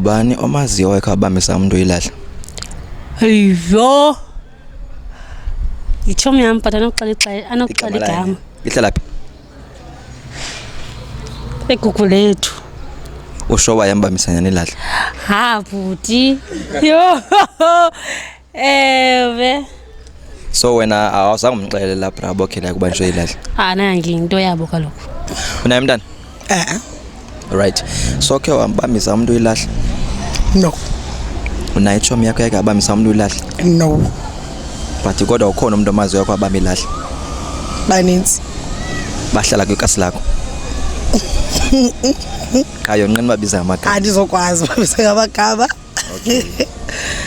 Ngubani omaziyo wakhe abamisa umuntu oyilahla? Ayiyo. Ichomi yami but anokuxela igama. Ihlala phi? Egugu lethu. Usho wayambamisana nelahla. Ha buti. Yo. Eve. So wena awuzange umxelele brabo khela kuba nje ilahla. Nangi into yabo kaloku. Unaye mntana? Right. So ke wambamisa umuntu oyilahla? No. Unaye ichomi yakho yake abamisa umuntu oyilahla? No. But kodwa ukhona umuntu omaziyo wakho abame ilahla? Baninzi. Bahlala kwikasi lakho. Kayo nqini babiza amagama. Andizokwazi babisa ngamagama. Okay.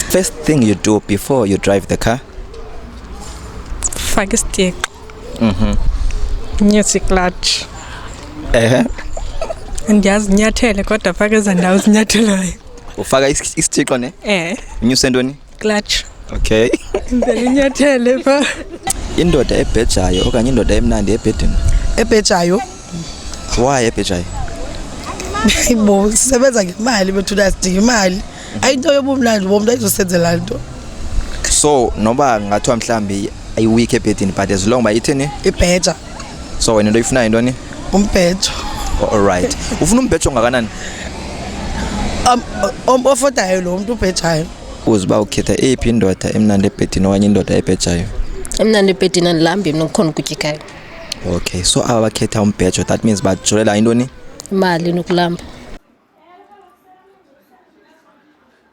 First thing you do before you drive the car? Faka isitick. Nyusi clutch. Ndiyazi nyathele kodwa faka ezandawo zinyathelayo. Ufaka isithixo ne? Nyuse ntoni? Clutch. Okay. Ndele nyathele pha. Indoda ebhejayo okanye indoda emnandi ebhedini? Ebhejayo. Why ebhejayo? Hayibo sisebenza ngemali bethu sidinga imali. Ayinto yobumnandi bomuntu ayizosenzela into. So noba ngathiwa mhlambi ayi-week ebhedini but as long bayithini? Ibheja. So wena into ifuna intoni? Umbhejo. All right. Ufuna umbhejo ngakanani? Ofodayo lo muntu ubhejayo. Uziba ukhetha ephi indoda emnandi ebhedini okanye indoda ebhejayo? Emnandi ebhedini andilambi mina ukukhona ukutyikayo. Okay, so aba bakhetha umbhejo that means bajolela intoni? Imali nokulamba.